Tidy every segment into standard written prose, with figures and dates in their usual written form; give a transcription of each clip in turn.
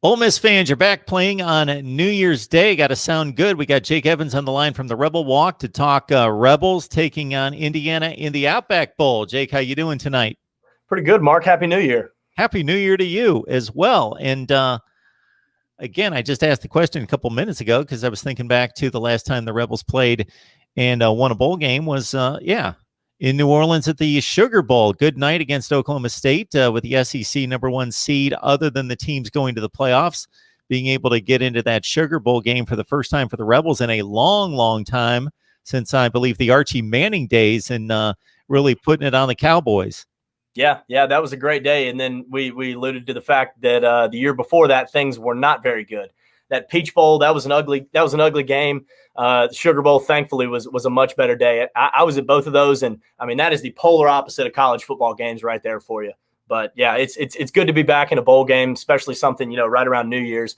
Ole Miss fans, you're back playing on New Year's Day. Got to sound good. We got Jake Evans on the line from the Rebel Walk to talk Rebels taking on Indiana in the Outback Bowl. Jake, how you doing tonight? Pretty good, Mark. Happy New Year. Happy New Year to you as well. And again, I just asked the question a couple minutes ago because I was thinking back to the last time the Rebels played and won a bowl game was, in New Orleans at the Sugar Bowl. Good night against Oklahoma State with the SEC #1 seed, other than the teams going to the playoffs, being able to get into that Sugar Bowl game for the first time for the Rebels in a long, long time since I believe the Archie Manning days, and really putting it on the Cowboys. Yeah, that was a great day. And then we alluded to the fact that the year before that, things were not very good. That Peach Bowl, that was an ugly game. Sugar Bowl, thankfully, was a much better day. I was at both of those, and I mean that is the polar opposite of college football games right there for you. But yeah, it's good to be back in a bowl game, especially something right around New Year's.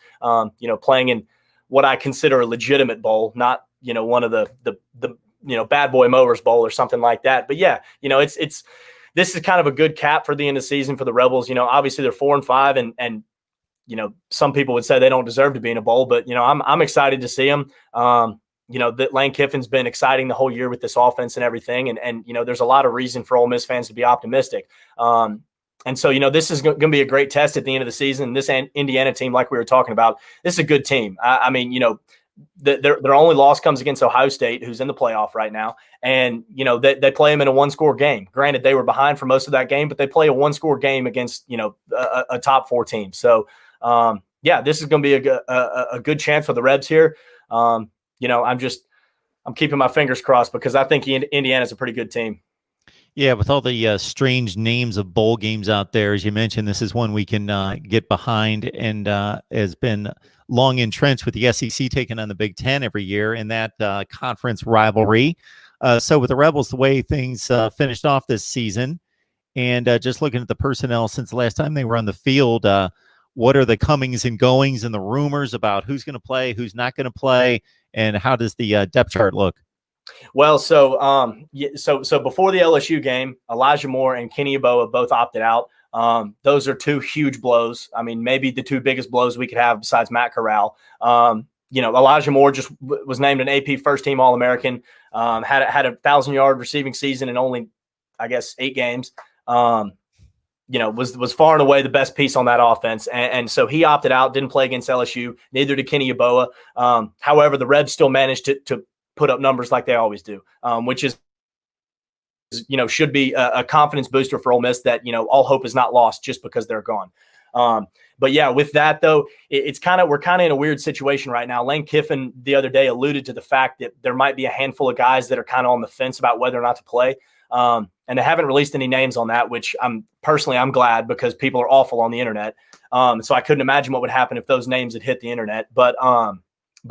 Playing in what I consider a legitimate bowl, not one of the Bad Boy Mowers Bowl or something like that. But yeah, this is kind of a good cap for the end of the season for the Rebels. Obviously they're 4-5, and some people would say they don't deserve to be in a bowl, but I'm excited to see them. That Lane Kiffin's been exciting the whole year with this offense and everything, and there's a lot of reason for Ole Miss fans to be optimistic. And so this is going to be a great test at the end of the season. This Indiana team, like we were talking about, this is a good team. Their only loss comes against Ohio State, who's in the playoff right now. And, they play them in a one-score game. Granted, they were behind for most of that game, but they play a one-score game against, a top 4 team. So, this is going to be a good chance for the Rebs here. I'm keeping my fingers crossed because I think Indiana's a pretty good team. Yeah, with all the strange names of bowl games out there, as you mentioned, this is one we can get behind, and has been long entrenched with the SEC taking on the Big Ten every year in that conference rivalry. So with the Rebels, the way things finished off this season, and just looking at the personnel since the last time they were on the field, what are the comings and goings and the rumors about who's going to play, who's not going to play, and how does the depth chart look? Well, so before the LSU game, Elijah Moore and Kenny Yeboah both opted out. Those are 2 huge blows. I mean, maybe the 2 biggest blows we could have besides Matt Corral. Elijah Moore just was named an AP first-team All-American, had a 1,000-yard receiving season in only, I guess, 8 games. Was far and away the best piece on that offense. And so he opted out, didn't play against LSU. Neither did Kenny Yeboah. However, the Rebs still managed to put up numbers like they always do, which is, should be a confidence booster for Ole Miss that, all hope is not lost just because they're gone. But yeah, with that though, we're kind of in a weird situation right now. Lane Kiffin the other day alluded to the fact that there might be a handful of guys that are kind of on the fence about whether or not to play. And they haven't released any names on that, which I'm glad, because people are awful on the internet. So I couldn't imagine what would happen if those names had hit the internet. But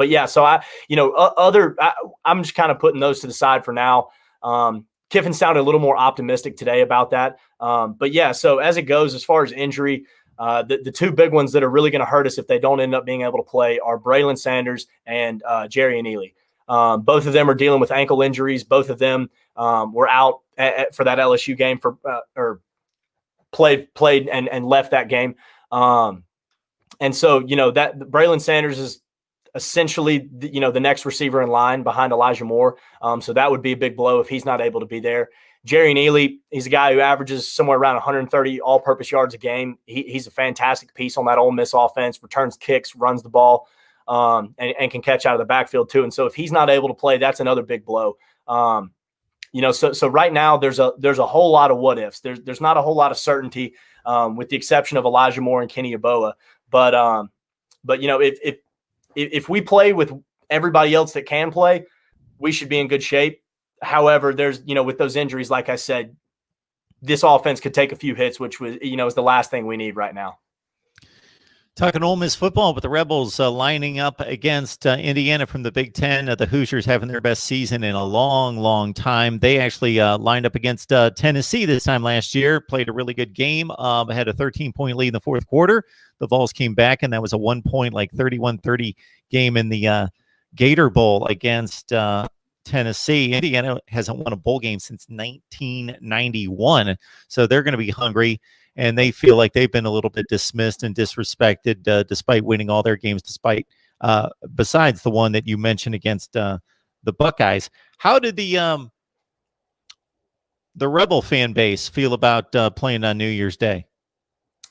yeah, so I'm just kind of putting those to the side for now. Kiffin sounded a little more optimistic today about that. But yeah, so as it goes, as far as injury, the 2 big ones that are really going to hurt us if they don't end up being able to play are Braylon Sanders and Jerry Neely. Both of them are dealing with ankle injuries. Both of them were out for that LSU game or played and left that game. And so, that Braylon Sanders is essentially, the next receiver in line behind Elijah Moore. So that would be a big blow if he's not able to be there. Jerry Neely, he's a guy who averages somewhere around 130 all-purpose yards a game. He's a fantastic piece on that Ole Miss offense, returns kicks, runs the ball, and can catch out of the backfield too. And so if he's not able to play, that's another big blow. So right now there's a whole lot of what ifs. There's not a whole lot of certainty, with the exception of Elijah Moore and Kenny Yeboah. But if we play with everybody else that can play, we should be in good shape. However, there's, with those injuries, like I said, this offense could take a few hits, which was, is the last thing we need right now. Talking Ole Miss football, with the Rebels lining up against Indiana from the Big Ten, the Hoosiers having their best season in a long, long time. They actually lined up against Tennessee this time last year, played a really good game, had a 13-point lead in the fourth quarter. The Vols came back, and that was a 1-point, 31-30 game in the Gator Bowl against Tennessee. Indiana hasn't won a bowl game since 1991, so they're going to be hungry, and they feel like they've been a little bit dismissed and disrespected, despite winning all their games, besides the one that you mentioned against the Buckeyes. How did the Rebel fan base feel about playing on New Year's Day?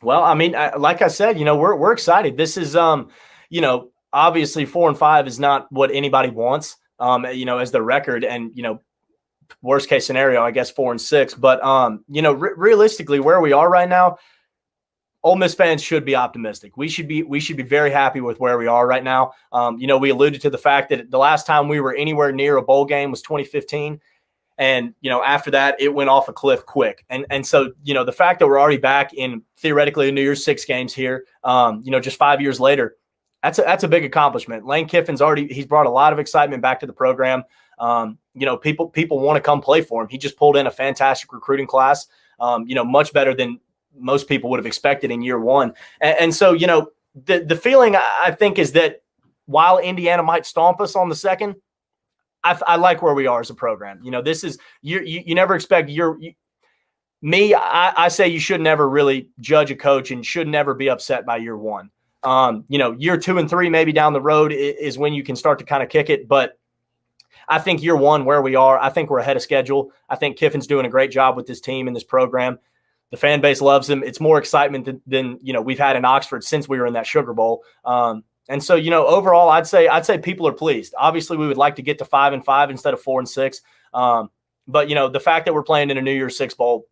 Well, I mean, like I said, we're excited. This is, obviously 4-5 is not what anybody wants, as the record, and, worst case scenario, I guess 4-6. But, realistically, where we are right now, Ole Miss fans should be optimistic. We should be very happy with where we are right now. We alluded to the fact that the last time we were anywhere near a bowl game was 2015. And, after that, it went off a cliff quick. And so, the fact that we're already back in theoretically a New Year's Six games here, just 5 years later, that's a big accomplishment. Lane Kiffin's he's brought a lot of excitement back to the program. People want to come play for him. He just pulled in a fantastic recruiting class, much better than most people would have expected in year one. And so, the feeling I think is that while Indiana might stomp us on the second, I like where we are as a program. This is you never expect I say you should never really judge a coach and should never be upset by year one. Year 2 and 3, maybe down the road is when you can start to kind of kick it. But I think year one, where we are, I think we're ahead of schedule. I think Kiffin's doing a great job with this team and this program. The fan base loves him. It's more excitement than we've had in Oxford since we were in that Sugar Bowl. And so, overall, I'd say people are pleased. Obviously, we would like to get to 5-5 instead of 4-6. But the fact that we're playing in a New Year's Six bowl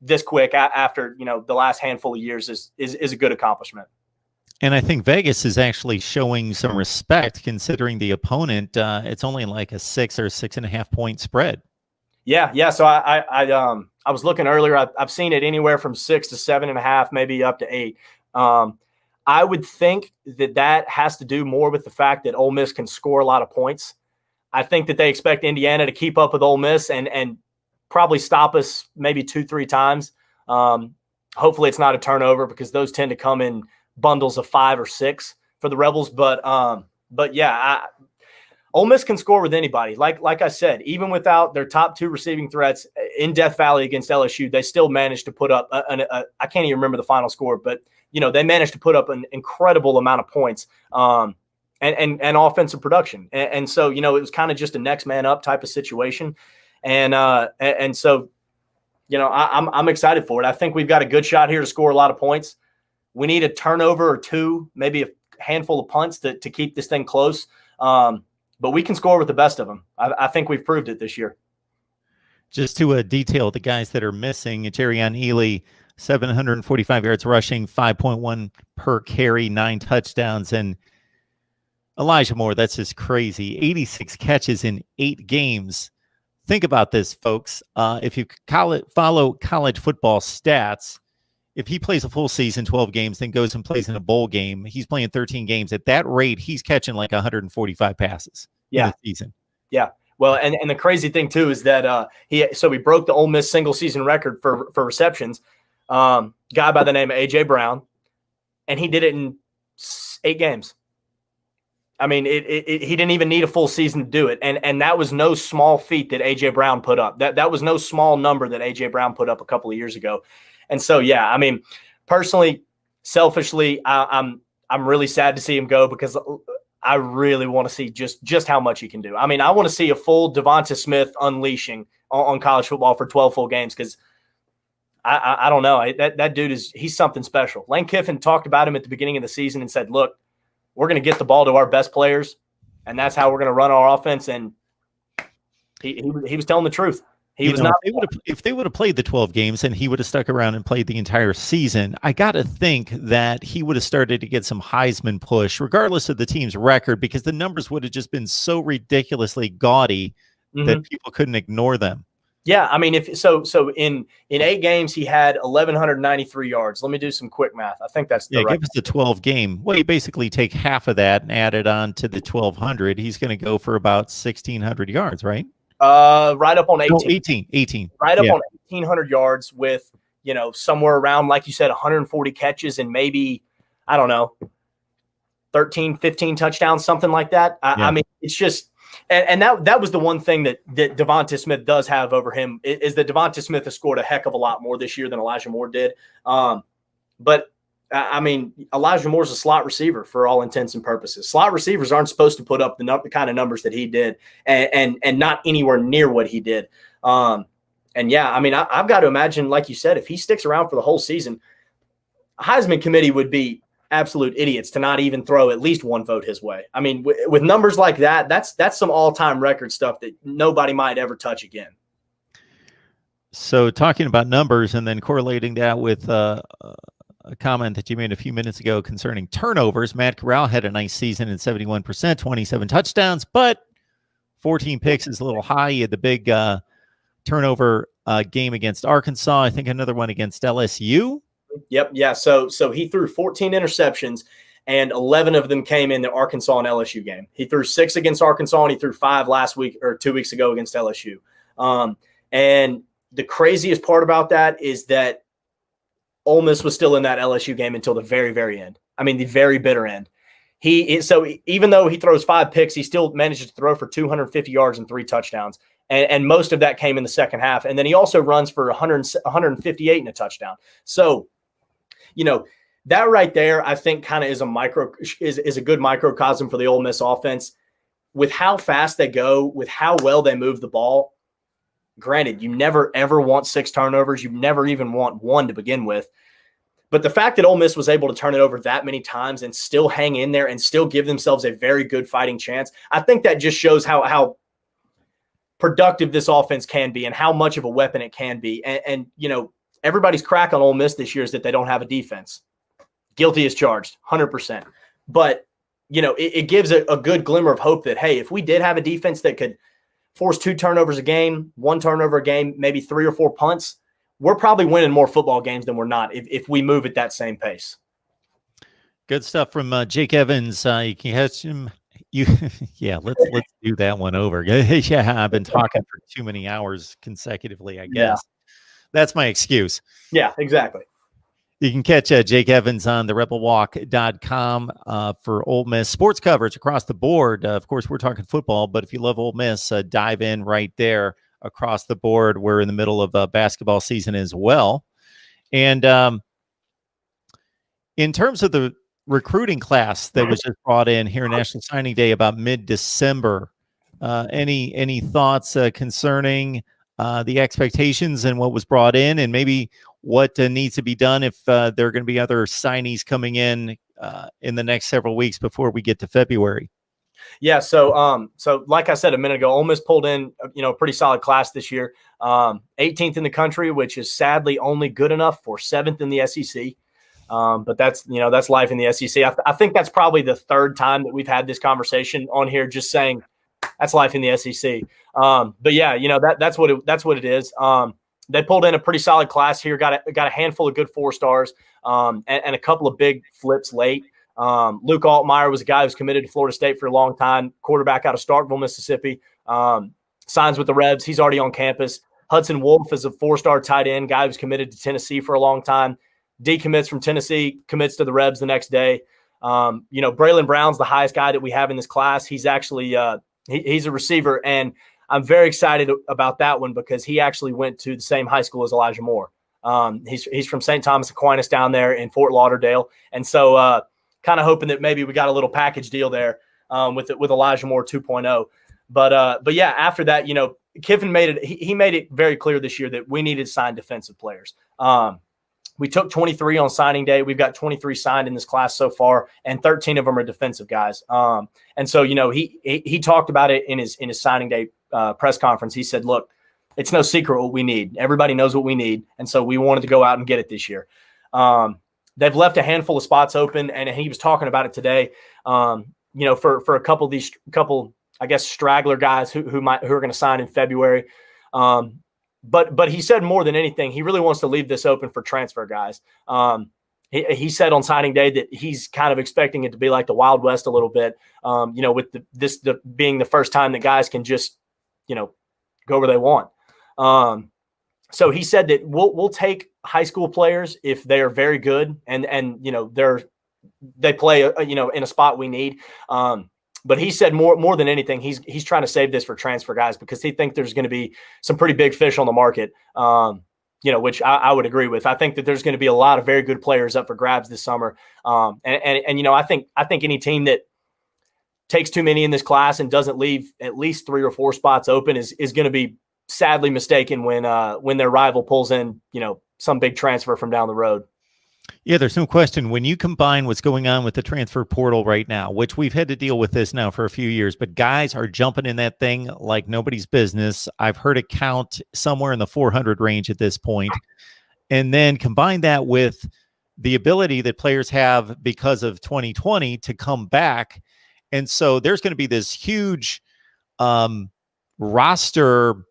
this quick after the last handful of years is a good accomplishment. And I think Vegas is actually showing some respect considering the opponent. It's only like a 6 or 6.5 point spread. Yeah. So I was looking earlier. I've seen it anywhere from 6 to 7.5, maybe up to 8. I would think that has to do more with the fact that Ole Miss can score a lot of points. I think that they expect Indiana to keep up with Ole Miss and probably stop us maybe 2-3 times. Hopefully it's not a turnover because those tend to come in bundles of 5 or 6 for the Rebels. But yeah, Ole Miss can score with anybody. Like I said, even without their top 2 receiving threats in Death Valley against LSU, they still managed to put up I can't even remember the final score, but they managed to put up an incredible amount of points and offensive production. And so, it was kind of just a next man up type of situation. And so, I'm excited for it. I think we've got a good shot here to score a lot of points. We need a turnover or 2, maybe a handful of punts to keep this thing close. But we can score with the best of them. I think we've proved it this year. Just to detail the guys that are missing, Jerrion Ely, 745 yards rushing, 5.1 per carry, 9 touchdowns. And Elijah Moore, that's just crazy. 86 catches in 8 games. Think about this, folks. If you follow college football stats, if he plays a full season, 12 games, then goes and plays in a bowl game, he's playing 13 games. At that rate, he's catching like 145 passes in a season. Yeah. Well, and the crazy thing, too, is that he broke the Ole Miss single season record for receptions. Guy by the name of A.J. Brown, and he did it in 8 games. I mean, he didn't even need a full season to do it, and that was no small feat that A.J. Brown put up. That was no small number that A.J. Brown put up a couple of years ago. And so, yeah, I mean, personally, selfishly, I'm really sad to see him go because I really want to see just how much he can do. I mean, I want to see a full Devonta Smith unleashing on college football for 12 full games because I don't know. That dude he's something special. Lane Kiffin talked about him at the beginning of the season and said, look, we're going to get the ball to our best players, and that's how we're going to run our offense. And he was telling the truth. If they would have played the 12 games and he would have stuck around and played the entire season, I got to think that he would have started to get some Heisman push, regardless of the team's record, because the numbers would have just been so ridiculously gaudy that people couldn't ignore them. Yeah, I mean, in 8 games he had 1,193 yards. Let me do some quick math. I think that's give us the 12 game. Well, you basically take half of that and add it on to the 1,200. He's going to go for about 1,600 yards, right? Right up on 18. No, 18. Right up on 1,800 yards with, somewhere around, like you said, 140 catches and maybe, I don't know, 13, 15 touchdowns, something like that. I mean, it's just And that was the one thing that Devonta Smith does have over him is that Devonta Smith has scored a heck of a lot more this year than Elijah Moore did. But I mean, Elijah Moore's a slot receiver for all intents and purposes. Slot receivers aren't supposed to put up the kind of numbers that he did, and not anywhere near what he did. And yeah, I mean, I've got to imagine, like you said, if he sticks around for the whole season, Heisman committee would be absolute idiots to not even throw at least one vote his way. I mean, with numbers like that, that's some all-time record stuff that nobody might ever touch again. So talking about numbers and then correlating that with a comment that you made a few minutes ago concerning turnovers, Matt Corral had a nice season at 71%, 27 touchdowns, but 14 picks is a little high. He had the big turnover game against Arkansas. I think another one against LSU. Yep. Yeah. So he threw 14 interceptions, and 11 of them came in the Arkansas and LSU game. He threw 6 against Arkansas, and he threw 5 last week or 2 weeks ago against LSU. And the craziest part about that is that Ole Miss was still in that LSU game until the very, very end. I mean, the very bitter end. So even though he throws 5 picks, he still manages to throw for 250 yards and 3 touchdowns. And most of that came in the second half. And then he also runs for 158 and a touchdown. So, you know, that right there, I think kind of is a good microcosm for the Ole Miss offense. With how fast they go, with how well they move the ball. Granted, you never, ever want 6 turnovers. You never even want 1 to begin with. But the fact that Ole Miss was able to turn it over that many times and still hang in there and still give themselves a very good fighting chance, I think that just shows how productive this offense can be and how much of a weapon it can be. And you know, everybody's crack on Ole Miss this year is that they don't have a defense. Guilty as charged, 100%. But, you know, it gives a good glimmer of hope that, hey, if we did have a defense that could force 2 turnovers a game, 1 turnover a game, maybe 3 or 4 punts, we're probably winning more football games than we're not if we move at that same pace. Good stuff from Jake Evans. You can catch him. Yeah, let's do that one over. Yeah, I've been talking for too many hours consecutively, I guess. Yeah. That's my excuse. Yeah, exactly. You can catch Jake Evans on the rebelwalk.com for Ole Miss sports coverage across the board. Of course, we're talking football, but if you love Ole Miss, dive in right there across the board. We're in the middle of basketball season as well. And in terms of the recruiting class that was just brought in here National Signing Day about mid-December, any thoughts concerning the expectations and what was brought in, and maybe what needs to be done if there are going to be other signees coming in the next several weeks before we get to February? Yeah, so like I said a minute ago, Ole Miss pulled in a pretty solid class this year, 18th in the country, which is sadly only good enough for 7th in the SEC. But that's life in the SEC. I think that's probably the 3rd time that we've had this conversation on here, just saying that's life in the SEC. But yeah, that's what it is. They pulled in a pretty solid class here, got a handful of good 4-stars, and a couple of big flips late. Luke Altmaier was a guy who's committed to Florida State for a long time, quarterback out of Starkville, Mississippi, signs with the Rebs. He's already on campus. Hudson Wolf is a 4-star tight end, guy who's committed to Tennessee for a long time. Decommits from Tennessee, commits to the Rebs the next day. Braylon Brown's the highest guy that we have in this class. He's actually he's a receiver, and I'm very excited about that one because he actually went to the same high school as Elijah Moore. He's from St. Thomas Aquinas down there in Fort Lauderdale, and so kind of hoping that maybe we got a little package deal there with Elijah Moore 2.0. But yeah, after that, Kiffin made it. He made it very clear this year that we needed to sign defensive players. We took 23 on signing day. We've got 23 signed in this class so far, and 13 of them are defensive guys. And so, he talked about it in his signing day press conference. He said, look, it's no secret what we need. Everybody knows what we need. And so we wanted to go out and get it this year. They've left a handful of spots open, and he was talking about it today, for a couple, I guess, straggler guys who are going to sign in February. But he said more than anything, he really wants to leave this open for transfer guys. He said on signing day that he's kind of expecting it to be like the Wild West a little bit, with this being the first time that guys can just, go where they want. So he said that we'll take high school players if they are very good and they play in a spot we need. But he said more than anything, he's trying to save this for transfer guys because he thinks there's going to be some pretty big fish on the market. Which I would agree with. I think that there's going to be a lot of very good players up for grabs this summer. I think any team that takes too many in this class and doesn't leave at least 3 or 4 spots open is going to be sadly mistaken when their rival pulls in, some big transfer from down the road. Yeah, there's no question. When you combine what's going on with the transfer portal right now, which we've had to deal with this now for a few years, but guys are jumping in that thing like nobody's business. I've heard it count somewhere in the 400 range at this point. And then combine that with the ability that players have because of 2020 to come back. And so there's going to be this huge roster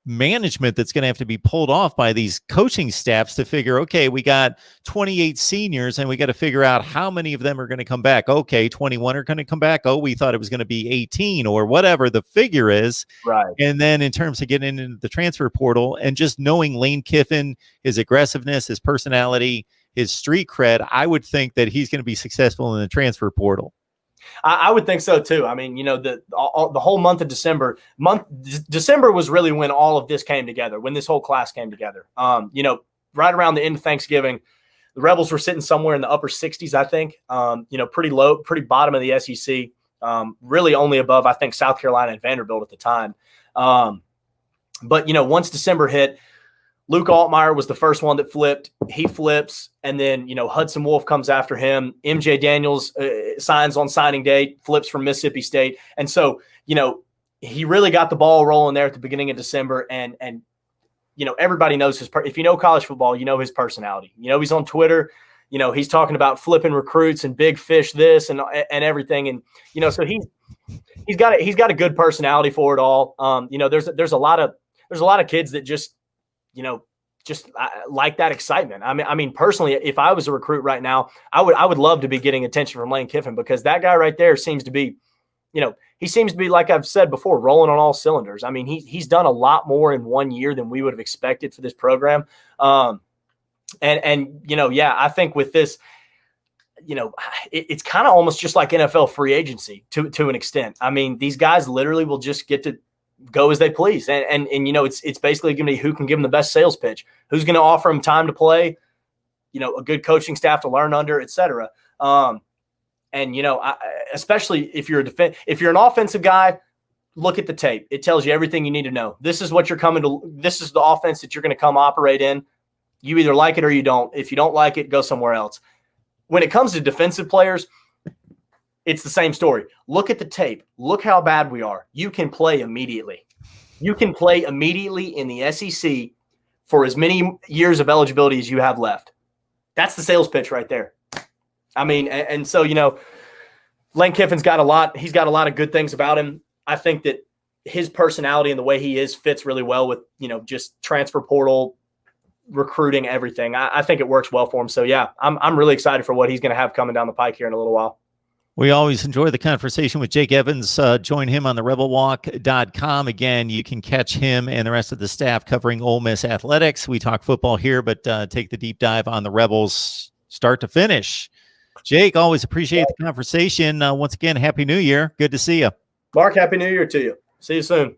management that's going to have to be pulled off by these coaching staffs to figure, okay, we got 28 seniors and we got to figure out how many of them are going to come back. Okay, 21 are going to come back. Oh, we thought it was going to be 18 or whatever the figure is. Right. And then in terms of getting into the transfer portal and just knowing Lane Kiffin, his aggressiveness, his personality, his street cred, I would think that he's going to be successful in the transfer portal. I would think so too. I mean, the whole month of December was really when all of this came together, when this whole class came together. Right around the end of Thanksgiving, the Rebels were sitting somewhere in the upper 60s, I think. Pretty low, pretty bottom of the SEC. Really only above, I think, South Carolina and Vanderbilt at the time. But once December hit, Luke Altmaier was the first one that flipped. He flips, and then Hudson Wolf comes after him. MJ Daniels signs on signing day, flips from Mississippi State, and so he really got the ball rolling there at the beginning of December. And everybody knows his. If you know college football, you know his personality. He's on Twitter. He's talking about flipping recruits and big fish this and everything, and so he's got a good personality for it all. There's a lot of kids that just like that excitement. I mean, personally, if I was a recruit right now, I would love to be getting attention from Lane Kiffin because that guy right there seems to be, he seems to be, like I've said before, rolling on all cylinders. I mean, he's done a lot more in 1 year than we would have expected for this program. I think with this, it's kind of almost just like NFL free agency to an extent. I mean, these guys literally will just get to go as they please. And it's basically going to be who can give them the best sales pitch, who's going to offer them time to play, a good coaching staff to learn under, et cetera. Especially if you're if you're an offensive guy, look at the tape. It tells you everything you need to know. This is what you're coming to. This is the offense that you're going to come operate in. You either like it or you don't. If you don't like it, go somewhere else. When it comes to defensive players, it's the same story. Look at the tape. Look how bad we are. You can play immediately. You can play immediately in the SEC for as many years of eligibility as you have left. That's the sales pitch right there. I mean, and so, Lane Kiffin's got a lot. He's got a lot of good things about him. I think that his personality and the way he is fits really well with, just transfer portal, recruiting, everything. I think it works well for him. So, yeah, I'm really excited for what he's going to have coming down the pike here in a little while. We always enjoy the conversation with Jake Evans. Join him on the rebelwalk.com. Again, you can catch him and the rest of the staff covering Ole Miss athletics. We talk football here, but take the deep dive on the Rebels start to finish. Jake, always appreciate the conversation. Once again, Happy New Year. Good to see you. Mark, Happy New Year to you. See you soon.